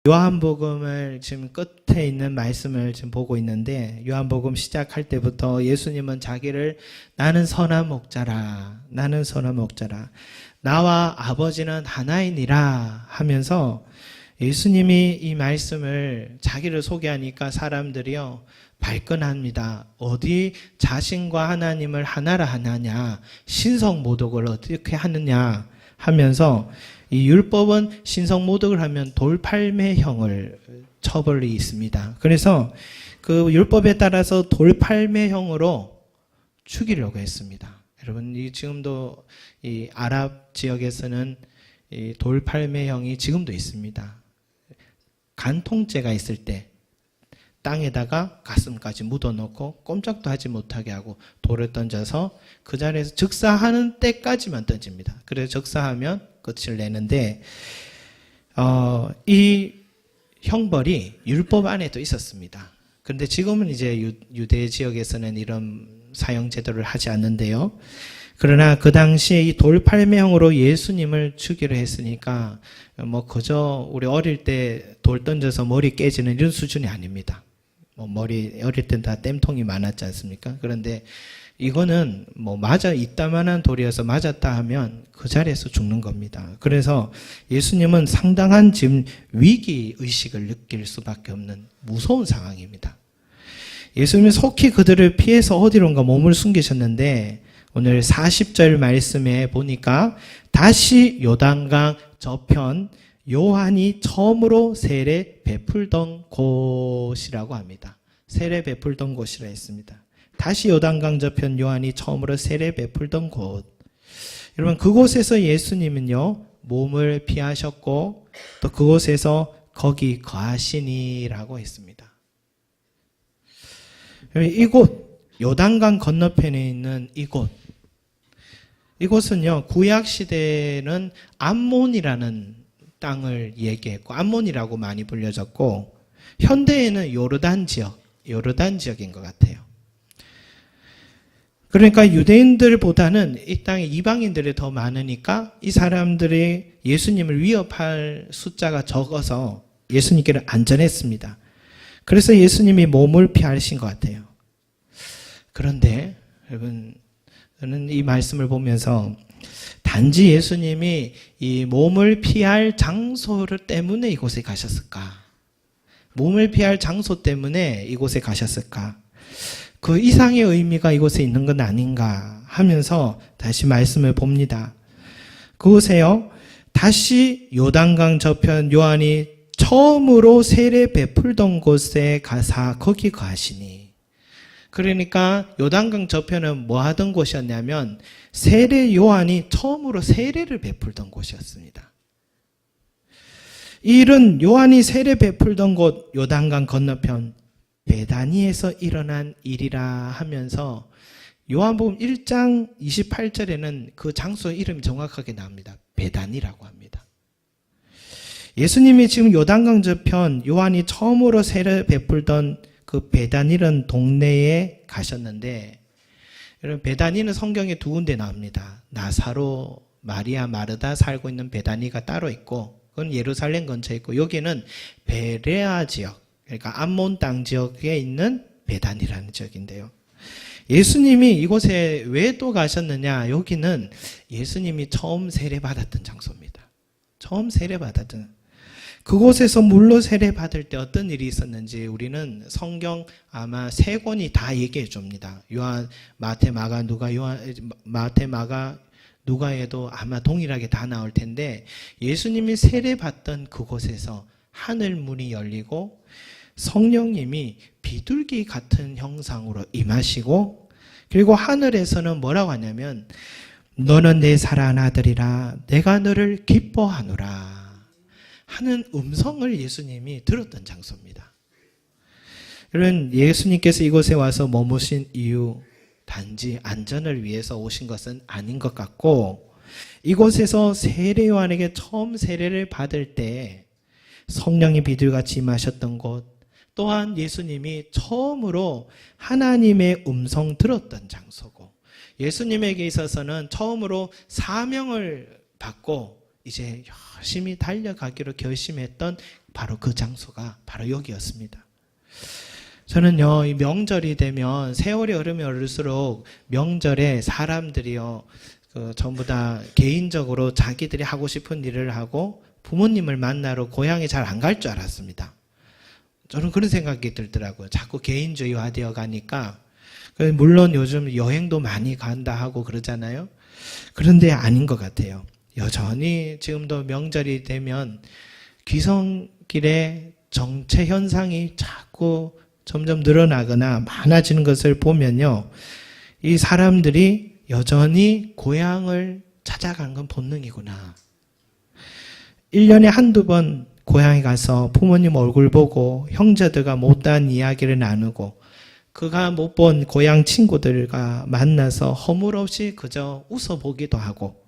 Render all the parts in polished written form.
요한복음을 지금 끝에 있는 말씀을 지금 보고 있는데, 요한복음 시작할 때부터 예수님은 자기를 나는 선한 목자라, 나는 선한 목자라, 나와 아버지는 하나이니라 하면서 예수님이 이 말씀을 자기를 소개하니까 사람들이요 발끈합니다. 어디 자신과 하나님을 하나라 하나냐, 신성모독을 어떻게 하느냐 하면서, 이 율법은 신성모독을 하면 돌팔매형을 처벌이 있습니다. 그래서 그 율법에 따라서 돌팔매형으로 죽이려고 했습니다. 여러분, 이 지금도 이 아랍 지역에서는 이 돌팔매형이 지금도 있습니다. 간통죄가 있을 때 땅에다가 가슴까지 묻어놓고 꼼짝도 하지 못하게 하고 돌을 던져서 그 자리에서 즉사하는 때까지만 던집니다. 그래서 즉사하면 끝을 내는데, 이 형벌이 율법 안에도 있었습니다. 그런데 지금은 이제 유대 지역에서는 이런 사형 제도를 하지 않는데요. 그러나 그 당시에 이 돌팔매형으로 예수님을 죽이려 했으니까 뭐 그저 우리 어릴 때 돌 던져서 머리 깨지는 이런 수준이 아닙니다. 뭐 머리 어릴 땐 다 땜통이 많았지 않습니까? 그런데 이거는 뭐 맞아 이따만한 돌이어서 맞았다 하면 그 자리에서 죽는 겁니다. 그래서 예수님은 상당한 지금 위기 의식을 느낄 수밖에 없는 무서운 상황입니다. 예수님이 속히 그들을 피해서 어디론가 몸을 숨기셨는데, 오늘 40절 말씀에 보니까 다시 요단강 저편 요한이 처음으로 세례 베풀던 곳이라고 합니다. 세례 베풀던 곳이라 했습니다. 다시 요단강 저편 요한이 처음으로 세례 베풀던 곳. 여러분, 그곳에서 예수님은요 몸을 피하셨고 또 그곳에서 거기 거하시니라고 했습니다. 이곳 요단강 건너편에 있는 이곳은요 구약 시대는 암몬이라는 땅을 얘기했고 암몬이라고 많이 불려졌고, 현대에는 요르단 지역인 것 같아요. 그러니까 유대인들보다는 이 땅에 이방인들이 더 많으니까 이 사람들이 예수님을 위협할 숫자가 적어서 예수님께는 안전했습니다. 그래서 예수님이 몸을 피하신 것 같아요. 그런데 여러분, 저는 이 말씀을 보면서 단지 예수님이 이 몸을 피할 장소를 때문에 이곳에 가셨을까? 몸을 피할 장소 때문에 이곳에 가셨을까? 그 이상의 의미가 이곳에 있는 건 아닌가 하면서 다시 말씀을 봅니다. 그곳에요, 다시 요단강 저편 요한이 처음으로 세례 베풀던 곳에 가사 거기 거하시니. 그러니까 요단강 저편은 뭐 하던 곳이었냐면 세례 요한이 처음으로 세례를 베풀던 곳이었습니다. 이 일은 요한이 세례 베풀던 곳 요단강 건너편 베다니에서 일어난 일이라 하면서 요한복음 1장 28절에는 그 장소 이름이 정확하게 나옵니다. 베다니라고 합니다. 예수님이 지금 요단강 저편 요한이 처음으로 세례 베풀던 그 베다니라는 동네에 가셨는데, 여러분, 베다니는 성경에 두 군데 나옵니다. 나사로, 마리아, 마르다 살고 있는 베다니가 따로 있고, 그건 예루살렘 근처에 있고, 여기는 베레아 지역, 그러니까 암몬 땅 지역에 있는 베다니라는 지역인데요. 예수님이 이곳에 왜 또 가셨느냐? 여기는 예수님이 처음 세례받았던 장소입니다. 처음 세례받았던. 그곳에서 물로 세례받을 때 어떤 일이 있었는지 우리는 성경 아마 세 권이 다 얘기해 줍니다. 요한, 마태, 마가, 누가, 마태, 마가, 누가에도 아마 동일하게 다 나올 텐데, 예수님이 세례받던 그곳에서 하늘 문이 열리고 성령님이 비둘기 같은 형상으로 임하시고, 그리고 하늘에서는 뭐라고 하냐면 너는 내 사랑하는 아들이라 내가 너를 기뻐하노라 하는 음성을 예수님이 들었던 장소입니다. 여러분, 예수님께서 이곳에 와서 머무신 이유, 단지 안전을 위해서 오신 것은 아닌 것 같고, 이곳에서 세례 요한에게 처음 세례를 받을 때 성령이 비둘기같이 임하셨던 곳, 또한 예수님이 처음으로 하나님의 음성 들었던 장소고, 예수님에게 있어서는 처음으로 사명을 받고 이제 열심히 달려가기로 결심했던 바로 그 장소가 바로 여기였습니다. 저는요, 이 명절이 되면 세월이 흐르면 흐를수록 명절에 사람들이요, 전부 다 개인적으로 자기들이 하고 싶은 일을 하고 부모님을 만나러 고향에 잘 안 갈 줄 알았습니다. 저는 그런 생각이 들더라고요. 자꾸 개인주의화되어 가니까. 물론 요즘 여행도 많이 간다 하고 그러잖아요. 그런데 아닌 것 같아요. 여전히 지금도 명절이 되면 귀성길의 정체 현상이 자꾸 점점 늘어나거나 많아지는 것을 보면요, 이 사람들이 여전히 고향을 찾아가는 건 본능이구나. 1년에 한두 번 고향에 가서 부모님 얼굴 보고 형제들과 못다한 이야기를 나누고 그가 못 본 고향 친구들과 만나서 허물없이 그저 웃어보기도 하고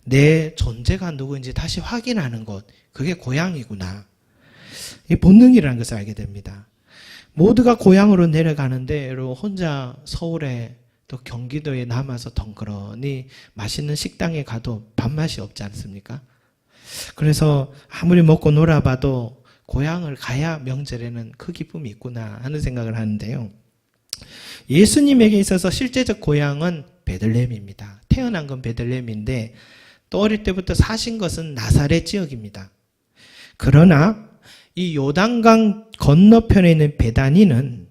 내 존재가 누구인지 다시 확인하는 것, 그게 고향이구나. 이 본능이라는 것을 알게 됩니다. 모두가 고향으로 내려가는데 여러분 혼자 서울에 또 경기도에 남아서 덩그러니 맛있는 식당에 가도 밥맛이 없지 않습니까? 그래서 아무리 먹고 놀아봐도 고향을 가야 명절에는 그 기쁨이 있구나 하는 생각을 하는데요. 예수님에게 있어서 실제적 고향은 베들레헴입니다. 태어난 건 베들레헴인데 또 어릴 때부터 사신 것은 나사렛 지역입니다. 그러나 이 요단강 건너편에 있는 베다니는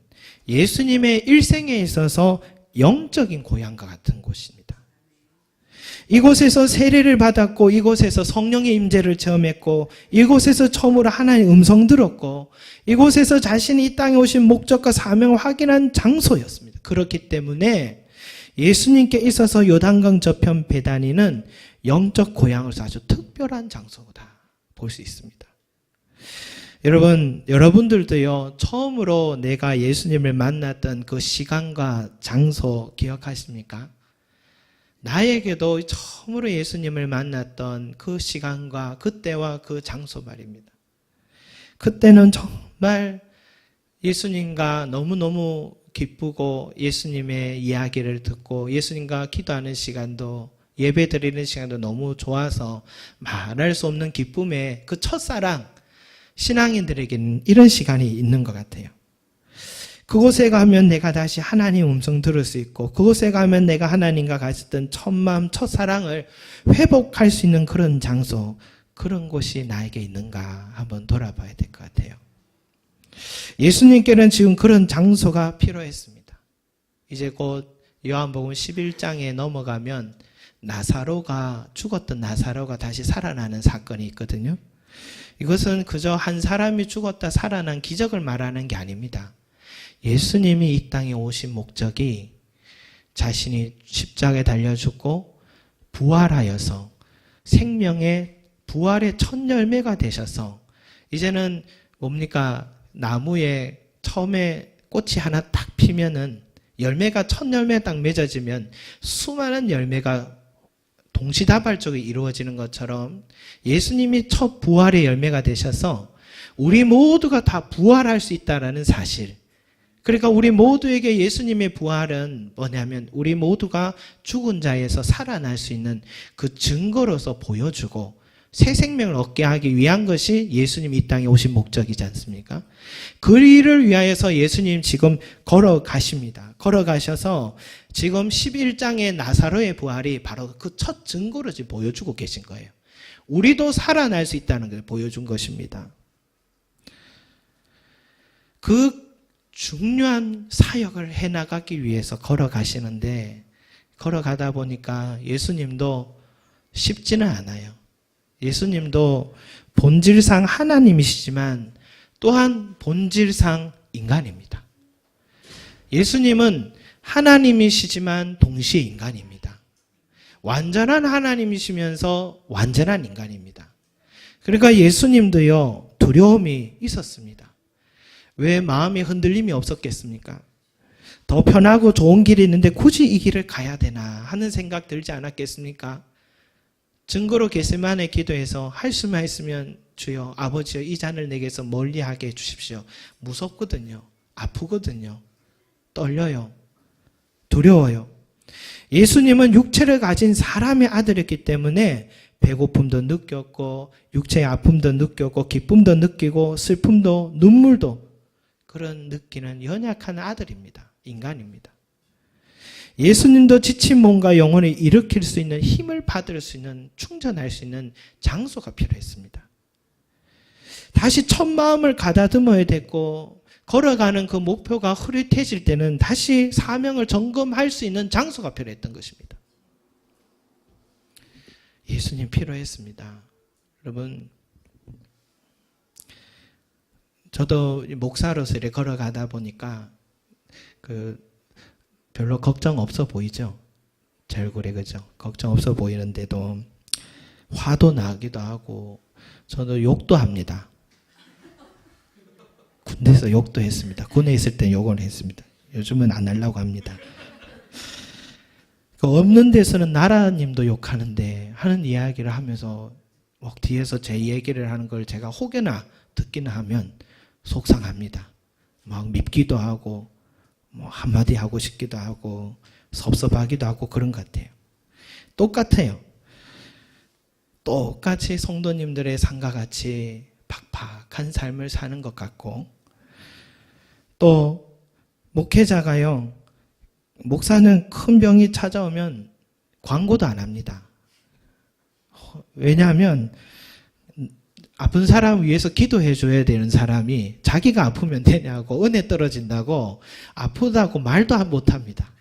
예수님의 일생에 있어서 영적인 고향과 같은 곳입니다. 이곳에서 세례를 받았고 이곳에서 성령의 임재를 체험했고 이곳에서 처음으로 하나님의 음성 들었고 이곳에서 자신이 이 땅에 오신 목적과 사명을 확인한 장소였습니다. 그렇기 때문에 예수님께 있어서 요단강 저편 베다니는 영적 고향으로서 아주 특별한 장소다 볼 수 있습니다. 여러분들도요, 처음으로 내가 예수님을 만났던 그 시간과 장소 기억하십니까? 나에게도 처음으로 예수님을 만났던 그 시간과 그때와 그 장소 말입니다. 그때는 정말 예수님과 너무너무 기쁘고 예수님의 이야기를 듣고 예수님과 기도하는 시간도 예배 드리는 시간도 너무 좋아서 말할 수 없는 기쁨의 그 첫사랑, 신앙인들에게는 이런 시간이 있는 것 같아요. 그곳에 가면 내가 다시 하나님 음성 들을 수 있고 그곳에 가면 내가 하나님과 가졌던 첫마음 첫사랑을 회복할 수 있는 그런 장소, 그런 곳이 나에게 있는가 한번 돌아봐야 될 것 같아요. 예수님께는 지금 그런 장소가 필요했습니다. 이제 곧 요한복음 11장에 넘어가면 죽었던 나사로가 다시 살아나는 사건이 있거든요. 이것은 그저 한 사람이 죽었다 살아난 기적을 말하는 게 아닙니다. 예수님이 이 땅에 오신 목적이 자신이 십자가에 달려 죽고 부활하여서 생명의 부활의 첫 열매가 되셔서 이제는 뭡니까? 나무에 처음에 꽃이 하나 딱 피면은 첫 열매가 딱 맺어지면 수많은 열매가 동시다발적으로 이루어지는 것처럼 예수님이 첫 부활의 열매가 되셔서 우리 모두가 다 부활할 수 있다는 사실. 그러니까 우리 모두에게 예수님의 부활은 뭐냐면 우리 모두가 죽은 자에서 살아날 수 있는 그 증거로서 보여주고 새 생명을 얻게 하기 위한 것이 예수님이 이 땅에 오신 목적이지 않습니까? 그 일을 위하여서 예수님 지금 걸어가십니다. 걸어가셔서 지금 11장의 나사로의 부활이 바로 그 첫 증거로 지금 보여주고 계신 거예요. 우리도 살아날 수 있다는 걸 보여준 것입니다. 그 중요한 사역을 해나가기 위해서 걸어가시는데 걸어가다 보니까 예수님도 쉽지는 않아요. 예수님도 본질상 하나님이시지만 또한 본질상 인간입니다. 예수님은 하나님이시지만 동시에 인간입니다. 완전한 하나님이시면서 완전한 인간입니다. 그러니까 예수님도요, 두려움이 있었습니다. 왜 마음의 흔들림이 없었겠습니까? 더 편하고 좋은 길이 있는데 굳이 이 길을 가야 되나 하는 생각 들지 않았겠습니까? 증거로 겟세마네 기도해서 할 수만 있으면 주여 아버지여 이 잔을 내게서 멀리하게 해주십시오. 무섭거든요. 아프거든요. 떨려요. 두려워요. 예수님은 육체를 가진 사람의 아들이었기 때문에 배고픔도 느꼈고 육체의 아픔도 느꼈고 기쁨도 느끼고 슬픔도 눈물도 그런 느끼는 연약한 아들입니다. 인간입니다. 예수님도 지친 몸과 영혼을 일으킬 수 있는 힘을 받을 수 있는 충전할 수 있는 장소가 필요했습니다. 다시 첫 마음을 가다듬어야 됐고 걸어가는 그 목표가 흐릿해질 때는 다시 사명을 점검할 수 있는 장소가 필요했던 것입니다. 예수님 필요했습니다. 여러분, 저도 목사로서 이렇게 걸어가다 보니까 별로 걱정 없어 보이죠? 제 얼굴에 그죠? 걱정 없어 보이는데도 화도 나기도 하고 저도 욕도 합니다. 군대에서 욕도 했습니다. 군에 있을 때 욕을 했습니다. 요즘은 안 하려고 합니다. 없는 데서는 나라님도 욕하는데 하는 이야기를 하면서 막 뒤에서 제 얘기를 하는 걸 제가 혹여나 듣기나 하면 속상합니다. 막 밉기도 하고 뭐 한마디 하고 싶기도 하고 섭섭하기도 하고 그런 것 같아요. 똑같아요. 똑같이 성도님들의 삶과 같이 팍팍한 삶을 사는 것 같고 또 목회자가요. 목사는 큰 병이 찾아오면 광고도 안 합니다. 왜냐하면 아픈 사람 위해서 기도해 줘야 되는 사람이 자기가 아프면 되냐고 은혜 떨어진다고 아프다고 말도 못합니다.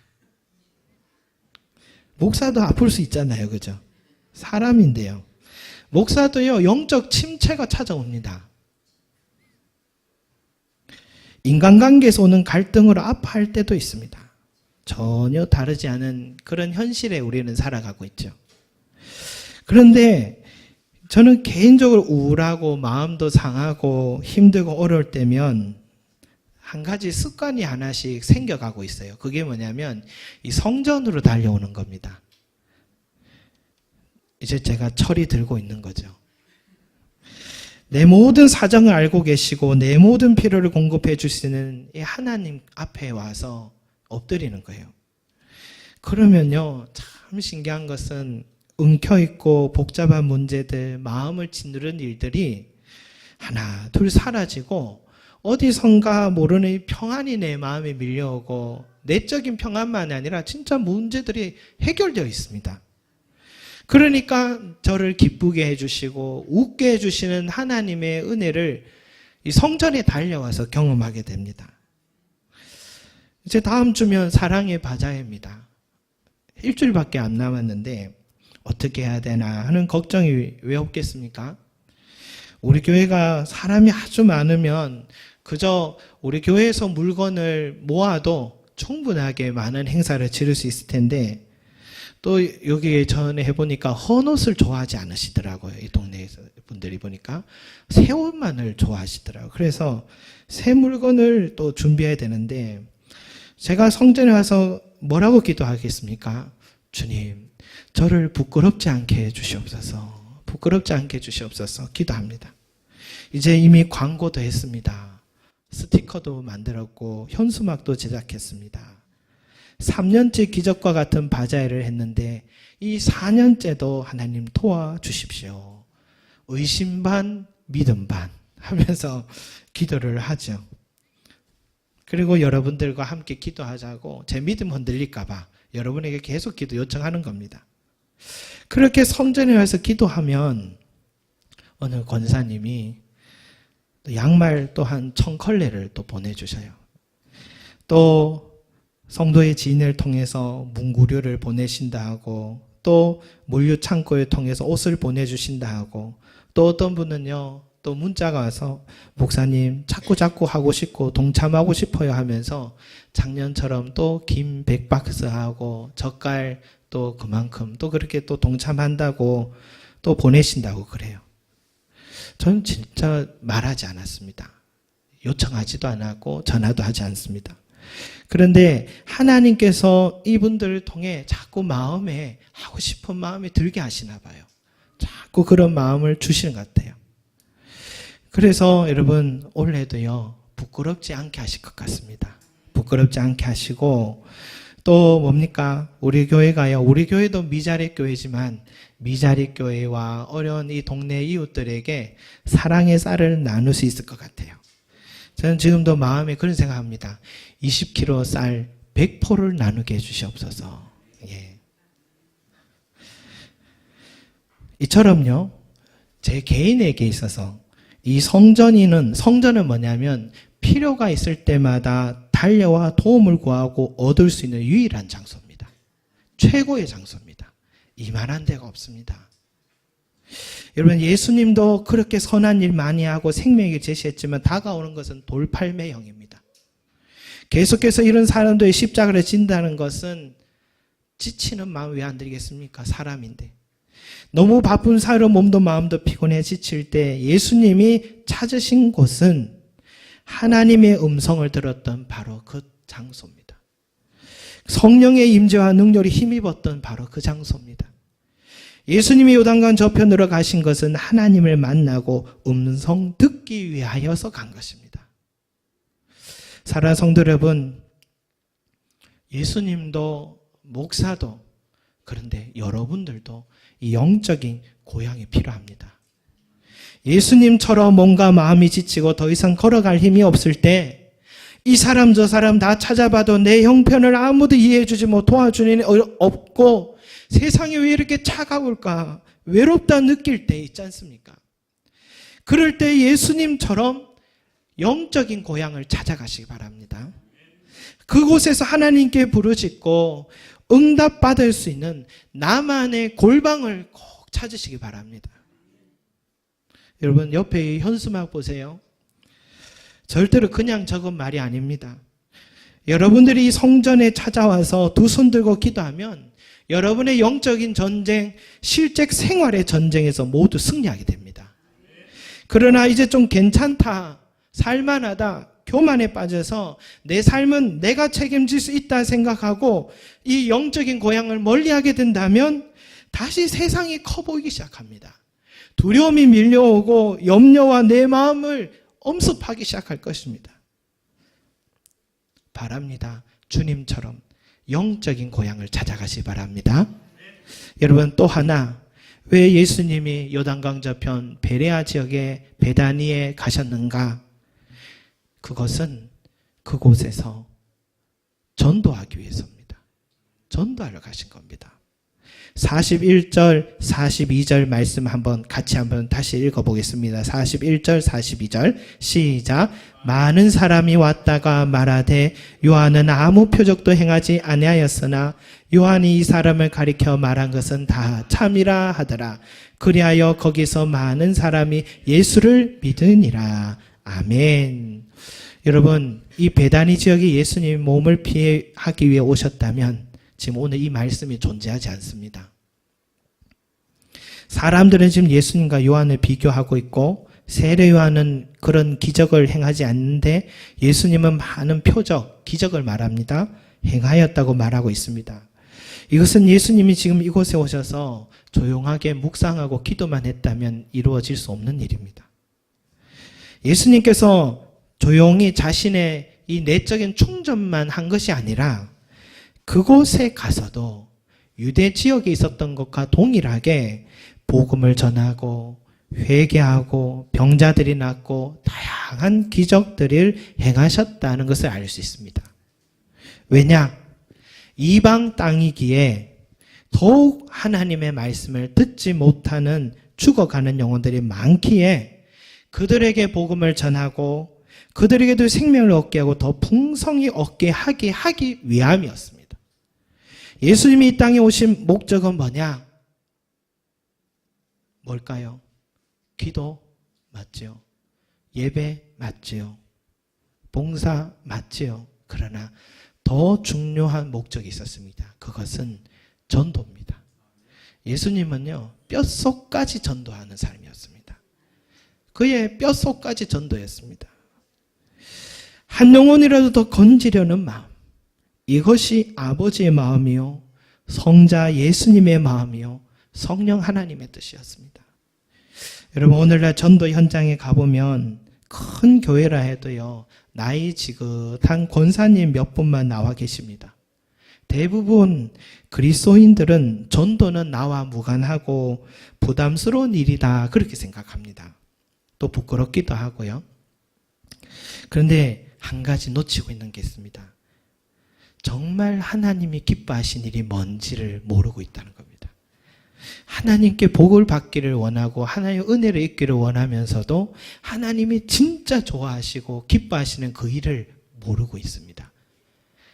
목사도 아플 수 있잖아요. 그죠? 사람인데요. 목사도요. 영적 침체가 찾아옵니다. 인간관계에서 오는 갈등으로 아파할 때도 있습니다. 전혀 다르지 않은 그런 현실에 우리는 살아가고 있죠. 그런데 저는 개인적으로 우울하고 마음도 상하고 힘들고 어려울 때면 한 가지 습관이 하나씩 생겨가고 있어요. 그게 뭐냐면 이 성전으로 달려오는 겁니다. 이제 제가 철이 들고 있는 거죠. 내 모든 사정을 알고 계시고 내 모든 필요를 공급해 주시는 이 하나님 앞에 와서 엎드리는 거예요. 그러면요, 참 신기한 것은 엉켜있고 복잡한 문제들, 마음을 짓누른 일들이 하나, 둘 사라지고 어디선가 모르는 평안이 내 마음에 밀려오고 내적인 평안만 아니라 진짜 문제들이 해결되어 있습니다. 그러니까 저를 기쁘게 해주시고 웃게 해주시는 하나님의 은혜를 이 성전에 달려와서 경험하게 됩니다. 이제 다음 주면 사랑의 바자회입니다. 일주일밖에 안 남았는데 어떻게 해야 되나 하는 걱정이 왜 없겠습니까? 우리 교회가 사람이 아주 많으면 그저 우리 교회에서 물건을 모아도 충분하게 많은 행사를 치를 수 있을 텐데 또 여기 전에 해보니까 헌옷을 좋아하지 않으시더라고요. 이 동네에서 분들이 보니까 새 옷만을 좋아하시더라고요. 그래서 새 물건을 또 준비해야 되는데 제가 성전에 와서 뭐라고 기도하겠습니까? 주님, 저를 부끄럽지 않게 해주시옵소서. 부끄럽지 않게 해주시옵소서 기도합니다. 이제 이미 광고도 했습니다. 스티커도 만들었고 현수막도 제작했습니다. 3년째 기적과 같은 바자회를 했는데 이 4년째도 하나님 도와주십시오. 의심 반 믿음 반 하면서 기도를 하죠. 그리고 여러분들과 함께 기도하자고 제 믿음 흔들릴까 봐 여러분에게 계속 기도 요청하는 겁니다. 그렇게 성전에 와서 기도하면 어느 권사님이 양말 또 한 1000컬레를 또 보내주셔요. 또 성도의 지인을 통해서 문구류를 보내신다 하고 또 물류 창고를 통해서 옷을 보내주신다 하고 또 어떤 분은요 또 문자가 와서 목사님 자꾸 하고 싶고 동참하고 싶어요 하면서 작년처럼 또 김 100박스 하고 젓갈 또 그만큼 또 그렇게 또 동참한다고 또 보내신다고 그래요. 전 진짜 말하지 않았습니다. 요청하지도 않았고 전화도 하지 않습니다. 그런데 하나님께서 이분들을 통해 자꾸 마음에 하고 싶은 마음이 들게 하시나 봐요. 자꾸 그런 마음을 주시는 것 같아요. 그래서 여러분 올해도요 부끄럽지 않게 하실 것 같습니다. 부끄럽지 않게 하시고 또 뭡니까? 우리 교회가요. 우리 교회도 미자립 교회지만 미자리 교회와 어려운 이 동네 이웃들에게 사랑의 쌀을 나눌 수 있을 것 같아요. 저는 지금도 마음에 그런 생각합니다. 20kg 쌀 100포를 나누게 해주시옵소서. 예. 이처럼요, 제 개인에게 있어서 이 성전은 뭐냐면 필요가 있을 때마다 달려와 도움을 구하고 얻을 수 있는 유일한 장소입니다. 최고의 장소입니다. 이만한 데가 없습니다. 여러분, 예수님도 그렇게 선한 일 많이 하고 생명을 제시했지만 다가오는 것은 돌팔매형입니다. 계속해서 이런 사람들의 십자가를 진다는 것은 지치는 마음 왜 안 들겠습니까? 사람인데. 너무 바쁜 사회로 몸도 마음도 피곤해 지칠 때 예수님이 찾으신 곳은 하나님의 음성을 들었던 바로 그 장소입니다. 성령의 임재와 능력이 힘입었던 바로 그 장소입니다. 예수님이 요단강 저편으로 가신 것은 하나님을 만나고 음성 듣기 위하여서 간 것입니다. 사랑하는 성도 여러분, 예수님도 목사도 그런데 여러분들도 이 영적인 고향이 필요합니다. 예수님처럼 몸과 마음이 지치고 더 이상 걸어갈 힘이 없을 때 이 사람 저 사람 다 찾아봐도 내 형편을 아무도 이해해주지 못하고 도와주는 없고 세상이 왜 이렇게 차가울까 외롭다 느낄 때 있지 않습니까? 그럴 때 예수님처럼 영적인 고향을 찾아가시기 바랍니다. 그곳에서 하나님께 부르짖고 응답받을 수 있는 나만의 골방을 꼭 찾으시기 바랍니다. 여러분, 옆에 현수막 보세요. 절대로 그냥 적은 말이 아닙니다. 여러분들이 이 성전에 찾아와서 두 손 들고 기도하면 여러분의 영적인 전쟁, 실제 생활의 전쟁에서 모두 승리하게 됩니다. 그러나 이제 좀 괜찮다, 살만하다, 교만에 빠져서 내 삶은 내가 책임질 수 있다 생각하고 이 영적인 고향을 멀리하게 된다면 다시 세상이 커 보이기 시작합니다. 두려움이 밀려오고 염려와 내 마음을 엄습하기 시작할 것입니다. 바랍니다. 주님처럼 영적인 고향을 찾아가시 바랍니다. 여러분, 또 하나, 왜 예수님이 요단강 저편 베레아 지역의 베다니에 가셨는가? 그것은 그곳에서 전도하기 위해서입니다. 전도하러 가신 겁니다. 41절, 42절 말씀 같이 다시 읽어보겠습니다. 41절, 42절 시작. 많은 사람이 왔다가 말하되 요한은 아무 표적도 행하지 아니하였으나 요한이 이 사람을 가리켜 말한 것은 다 참이라 하더라. 그리하여 거기서 많은 사람이 예수를 믿으니라. 아멘. 여러분, 이 베다니 지역이 예수님의 몸을 피하기 위해 오셨다면 지금 오늘 이 말씀이 존재하지 않습니다. 사람들은 지금 예수님과 요한을 비교하고 있고 세례 요한은 그런 기적을 행하지 않는데 예수님은 많은 표적, 기적을 말합니다. 행하였다고 말하고 있습니다. 이것은 예수님이 지금 이곳에 오셔서 조용하게 묵상하고 기도만 했다면 이루어질 수 없는 일입니다. 예수님께서 조용히 자신의 이 내적인 충전만 한 것이 아니라 그곳에 가서도 유대 지역에 있었던 것과 동일하게 복음을 전하고 회개하고 병자들이 낫고 다양한 기적들을 행하셨다는 것을 알 수 있습니다. 왜냐? 이방 땅이기에 더욱 하나님의 말씀을 듣지 못하는 죽어가는 영혼들이 많기에 그들에게 복음을 전하고 그들에게도 생명을 얻게 하고 더 풍성히 얻게 하기 위함이었습니다. 예수님이 이 땅에 오신 목적은 뭐냐? 뭘까요? 기도 맞지요. 예배 맞지요. 봉사 맞지요. 그러나 더 중요한 목적이 있었습니다. 그것은 전도입니다. 예수님은요, 뼛속까지 전도하는 삶이었습니다. 그의 뼛속까지 전도였습니다. 한 영혼이라도 더 건지려는 마음, 이것이 아버지의 마음이요, 성자 예수님의 마음이요, 성령 하나님의 뜻이었습니다. 여러분, 오늘날 전도 현장에 가보면 큰 교회라 해도요, 나이 지긋한 권사님 몇 분만 나와 계십니다. 대부분 그리스도인들은 전도는 나와 무관하고 부담스러운 일이다 그렇게 생각합니다. 또 부끄럽기도 하고요. 그런데 한 가지 놓치고 있는 게 있습니다. 정말 하나님이 기뻐하신 일이 뭔지를 모르고 있다는 겁니다. 하나님께 복을 받기를 원하고 하나님의 은혜를 입기를 원하면서도 하나님이 진짜 좋아하시고 기뻐하시는 그 일을 모르고 있습니다.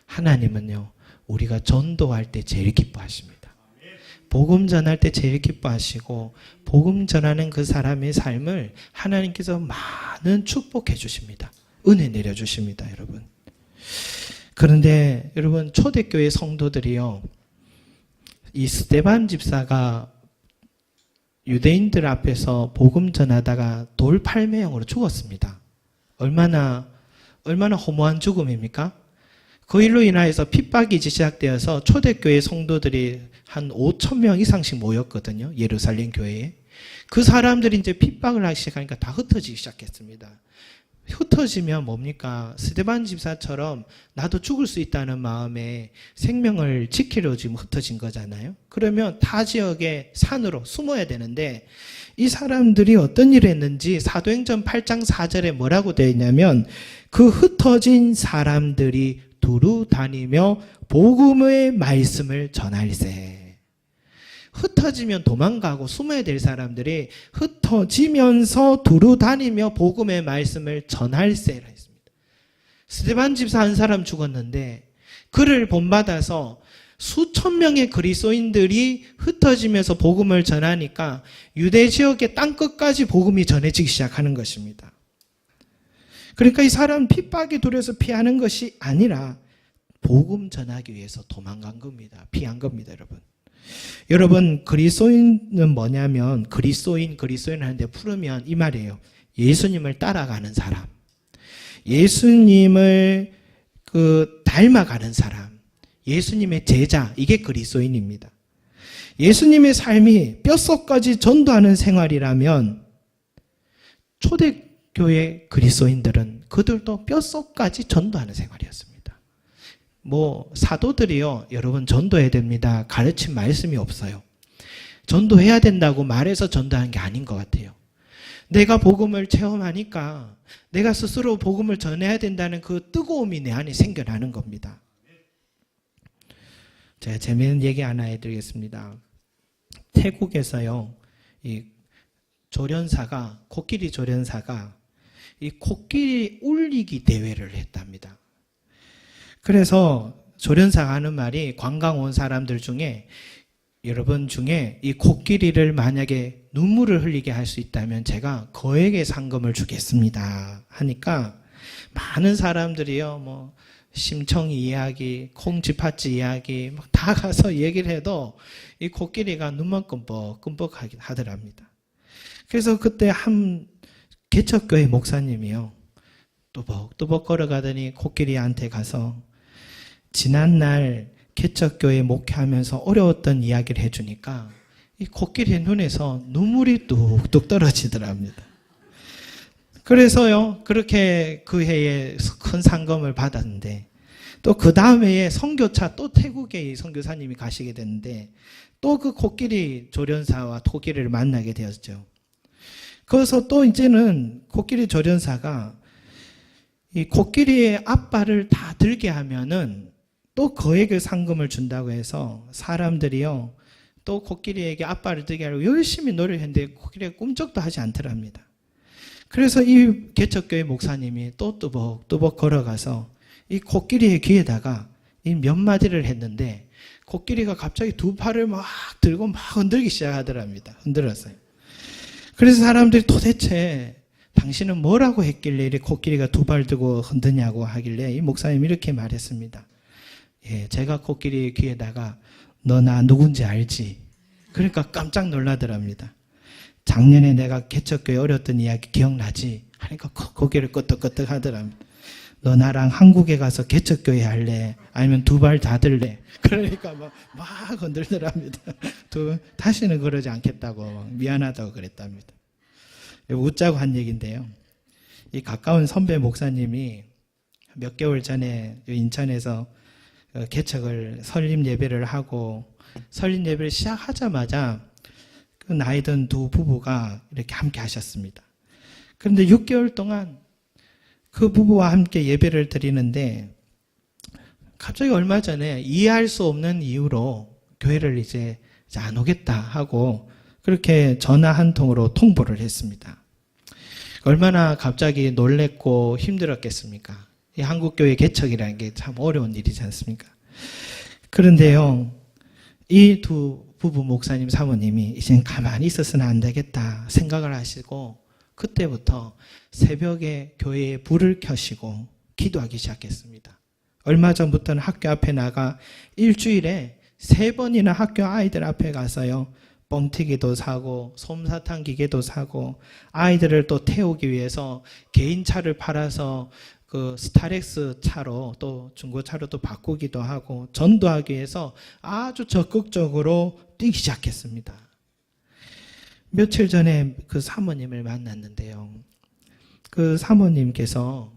하나님은요, 우리가 전도할 때 제일 기뻐하십니다. 복음 전할 때 제일 기뻐하시고 복음 전하는 그 사람의 삶을 하나님께서 많은 축복해 주십니다. 은혜 내려주십니다, 여러분. 그런데 여러분, 초대교회 성도들이요, 이 스데반 집사가 유대인들 앞에서 복음 전하다가 돌 8매형으로 죽었습니다. 얼마나 허무한 죽음입니까? 그 일로 인하여서 핍박이 시작되어서 초대교회 성도들이 한 5,000명 이상씩 모였거든요. 예루살렘 교회에. 그 사람들이 이제 핍박을 하기 시작하니까 다 흩어지기 시작했습니다. 흩어지면 뭡니까? 스데반 집사처럼 나도 죽을 수 있다는 마음에 생명을 지키려 지금 흩어진 거잖아요. 그러면 타 지역의 산으로 숨어야 되는데 이 사람들이 어떤 일을 했는지 사도행전 8장 4절에 뭐라고 되어 있냐면 그 흩어진 사람들이 두루 다니며 복음의 말씀을 전할세. 흩어지면 도망가고 숨어야 될 사람들이 흩어지면서 두루 다니며 복음의 말씀을 전할세라 했습니다. 스데반 집사 한 사람 죽었는데 그를 본받아서 수천 명의 그리스도인들이 흩어지면서 복음을 전하니까 유대 지역의 땅끝까지 복음이 전해지기 시작하는 것입니다. 그러니까 이 사람은 핍박이 두려워서 피하는 것이 아니라 복음 전하기 위해서 도망간 겁니다. 피한 겁니다, 여러분. 여러분, 그리스도인은 뭐냐면 그리스도인 하는데 풀으면 이 말이에요. 예수님을 따라가는 사람, 예수님을 닮아가는 사람, 예수님의 제자, 이게 그리스도인입니다. 예수님의 삶이 뼛속까지 전도하는 생활이라면 초대교회 그리스도인들은 그들도 뼛속까지 전도하는 생활이었습니다. 사도들이요, 여러분 전도해야 됩니다. 가르친 말씀이 없어요. 전도해야 된다고 말해서 전도하는 게 아닌 것 같아요. 내가 복음을 체험하니까 내가 스스로 복음을 전해야 된다는 그 뜨거움이 내 안에 생겨나는 겁니다. 제가 재미있는 얘기 하나 해드리겠습니다. 태국에서요, 이 코끼리 조련사가 이 코끼리 울리기 대회를 했답니다. 그래서 조련사가 하는 말이 관광 온 사람들 중에 여러분 중에 이 코끼리를 만약에 눈물을 흘리게 할 수 있다면 제가 거액의 상금을 주겠습니다 하니까 많은 사람들이요, 심청이 이야기, 콩쥐팥쥐 이야기 막 다 가서 얘기를 해도 이 코끼리가 눈만 끔뻑끔뻑 하더랍니다. 그래서 그때 한 개척교회 목사님이요, 또벅또벅 걸어가더니 코끼리한테 가서 지난날 개척교회 목회하면서 어려웠던 이야기를 해주니까 이 코끼리의 눈에서 눈물이 뚝뚝 떨어지더랍니다. 그래서요, 그렇게 그 해에 큰 상금을 받았는데 또 그 다음 해에 선교차 또 태국에 선교사님이 가시게 됐는데 또 그 코끼리 조련사와 코끼리를 만나게 되었죠. 그래서 또 이제는 코끼리 조련사가 이 코끼리의 앞발을 다 들게 하면은 또 거액의 상금을 준다고 해서 사람들이요, 또 코끼리에게 앞발을 들게 하려고 열심히 노력했는데 코끼리가 꿈쩍도 하지 않더랍니다. 그래서 이 개척교회 목사님이 또 뚜벅뚜벅 걸어가서 이 코끼리의 귀에다가 이 몇 마디를 했는데 코끼리가 갑자기 두 팔을 막 들고 막 흔들기 시작하더랍니다. 흔들었어요. 그래서 사람들이 도대체 당신은 뭐라고 했길래 이렇게 코끼리가 두 발 들고 흔드냐고 하길래 이 목사님이 이렇게 말했습니다. 예, 제가 코끼리 귀에다가 너 나 누군지 알지? 그러니까 깜짝 놀라더랍니다. 작년에 내가 개척교회 어렸던 이야기 기억나지? 하니까 고개를 끄덕끄덕 하더랍니다. 너 나랑 한국에 가서 개척교회 할래? 아니면 두 발 다 들래? 그러니까 막 흔들더랍니다. 다시는 그러지 않겠다고 미안하다고 그랬답니다. 웃자고 한 얘기인데요. 이 가까운 선배 목사님이 몇 개월 전에 인천에서 개척을 설립 예배를 하고 설립 예배를 시작하자마자 그 나이 든 두 부부가 이렇게 함께 하셨습니다. 그런데 6개월 동안 그 부부와 함께 예배를 드리는데 갑자기 얼마 전에 이해할 수 없는 이유로 교회를 이제 안 오겠다 하고 그렇게 전화 한 통으로 통보를 했습니다. 얼마나 갑자기 놀랬고 힘들었겠습니까? 이 한국교회 개척이라는 게 참 어려운 일이지 않습니까? 그런데요, 이 두 부부 목사님 사모님이 이젠 가만히 있어서는 안 되겠다 생각을 하시고 그때부터 새벽에 교회에 불을 켜시고 기도하기 시작했습니다. 얼마 전부터는 학교 앞에 나가 일주일에 3번이나 학교 아이들 앞에 가서요, 뻥튀기도 사고 솜사탕 기계도 사고 아이들을 또 태우기 위해서 개인차를 팔아서 그 스타렉스 차로 또 중고차로 또 바꾸기도 하고 전도하기 위해서 아주 적극적으로 뛰기 시작했습니다. 며칠 전에 그 사모님을 만났는데요. 그 사모님께서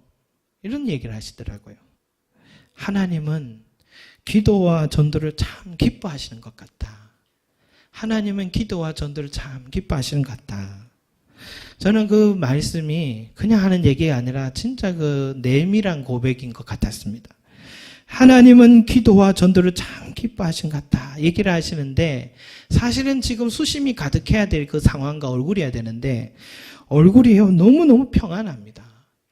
이런 얘기를 하시더라고요. 하나님은 기도와 전도를 참 기뻐하시는 것 같다. 하나님은 기도와 전도를 참 기뻐하시는 것 같다. 저는 그 말씀이 그냥 하는 얘기가 아니라 진짜 그 내밀한 고백인 것 같았습니다. 하나님은 기도와 전도를 참 기뻐하신 것 같다 얘기를 하시는데 사실은 지금 수심이 가득해야 될 그 상황과 얼굴이어야 되는데 얼굴이요 너무너무 평안합니다.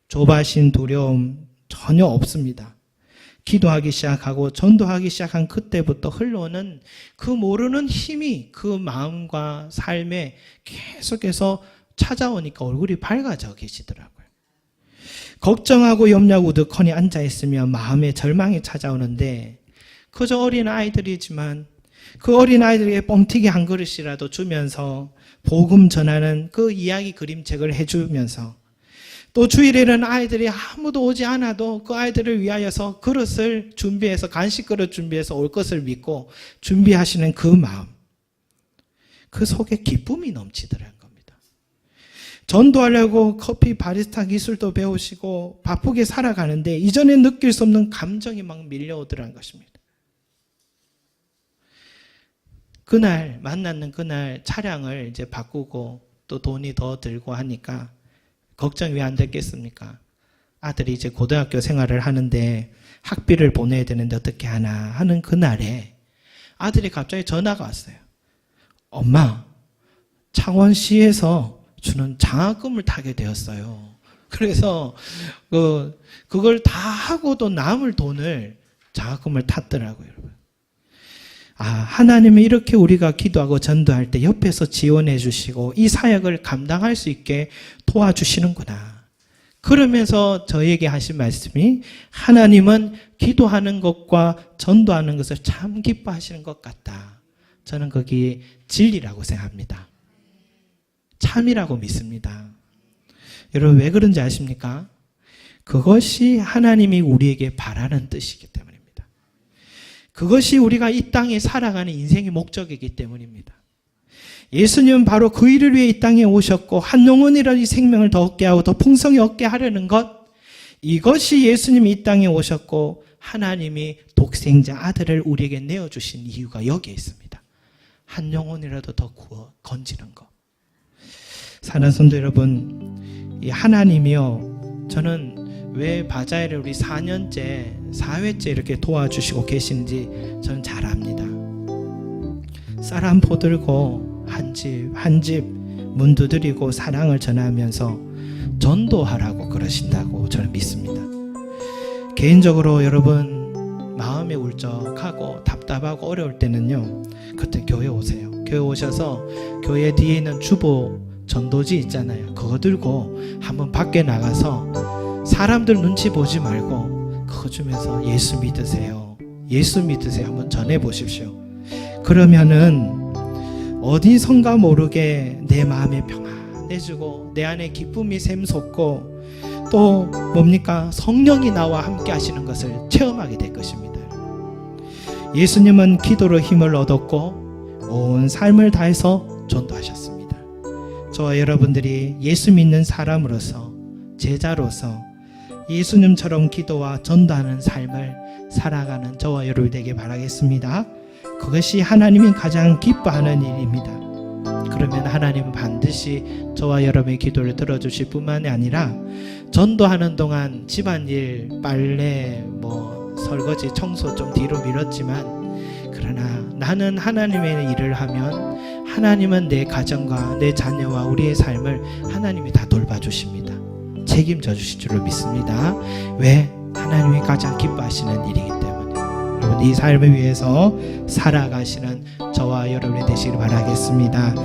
조바심 두려움 전혀 없습니다. 기도하기 시작하고 전도하기 시작한 그때부터 흘러오는 그 모르는 힘이 그 마음과 삶에 계속해서 찾아오니까 얼굴이 밝아져 계시더라고요. 걱정하고 염려하고 우두커니 앉아있으면 마음에 절망이 찾아오는데 그저 어린 아이들이지만 그 어린 아이들에게 뻥튀기 한 그릇이라도 주면서 복음 전하는 그 이야기 그림책을 해주면서 또 주일에는 아이들이 아무도 오지 않아도 그 아이들을 위하여서 그릇을 준비해서 간식 그릇 준비해서 올 것을 믿고 준비하시는 그 마음, 그 속에 기쁨이 넘치더라는 겁니다. 전도하려고 커피 바리스타 기술도 배우시고 바쁘게 살아가는데 이전에 느낄 수 없는 감정이 막 밀려오더라는 것입니다. 그날 만났는 그날 차량을 이제 바꾸고 또 돈이 더 들고 하니까 걱정이 왜 안 됐겠습니까? 아들이 이제 고등학교 생활을 하는데 학비를 보내야 되는데 어떻게 하나 하는 그날에 아들이 갑자기 전화가 왔어요. 엄마, 창원시에서 주는 장학금을 타게 되었어요. 그래서 그걸 다 하고도 남을 돈을 장학금을 탔더라고요, 여러분. 하나님은 이렇게 우리가 기도하고 전도할 때 옆에서 지원해 주시고 이 사역을 감당할 수 있게 도와주시는구나. 그러면서 저에게 하신 말씀이 하나님은 기도하는 것과 전도하는 것을 참 기뻐하시는 것 같다. 저는 거기 진리라고 생각합니다. 참이라고 믿습니다. 여러분 왜 그런지 아십니까? 그것이 하나님이 우리에게 바라는 뜻이기 때문입니다. 그것이 우리가 이 땅에 살아가는 인생의 목적이기 때문입니다. 예수님은 바로 그 일을 위해 이 땅에 오셨고 한 영혼이라도 이 생명을 더 얻게 하고 더 풍성히 얻게 하려는 것, 이것이 예수님이 이 땅에 오셨고 하나님이 독생자 아들을 우리에게 내어주신 이유가 여기에 있습니다. 한 영혼이라도 더 구워 건지는 것. 사랑하는 성도 여러분, 이 하나님이요, 저는 왜 바자회를 우리 4회째 이렇게 도와주시고 계신지 저는 잘 압니다. 쌀 한 포 들고 한 집 문 두드리고 사랑을 전하면서 전도하라고 그러신다고 저는 믿습니다. 개인적으로 여러분 마음이 울적하고 답답하고 어려울 때는요, 그때 교회 오세요. 교회 오셔서 교회 뒤에 있는 주보 전도지 있잖아요. 그거 들고 한번 밖에 나가서 사람들 눈치 보지 말고 그거 주면서 예수 믿으세요. 예수 믿으세요. 한번 전해보십시오. 그러면은 어디선가 모르게 내 마음에 평안해지고 내 안에 기쁨이 샘솟고 또 뭡니까? 성령이 나와 함께 하시는 것을 체험하게 될 것입니다. 예수님은 기도로 힘을 얻었고 온 삶을 다해서 전도하셨습니다. 저와 여러분들이 예수 믿는 사람으로서 제자로서 예수님처럼 기도와 전도하는 삶을 살아가는 저와 여러분이 되길 바라겠습니다. 그것이 하나님이 가장 기뻐하는 일입니다. 그러면 하나님은 반드시 저와 여러분의 기도를 들어주실 뿐만이 아니라 전도하는 동안 집안일, 빨래, 설거지, 청소 좀 뒤로 미뤘지만 그러나 나는 하나님의 일을 하면 하나님은 내 가정과 내 자녀와 우리의 삶을 하나님이 다 돌봐주십니다. 책임져 주실 줄로 믿습니다. 왜? 하나님이 가장 기뻐하시는 일이기 때문에. 여러분 이 삶을 위해서 살아가시는 저와 여러분이 되시길 바라겠습니다.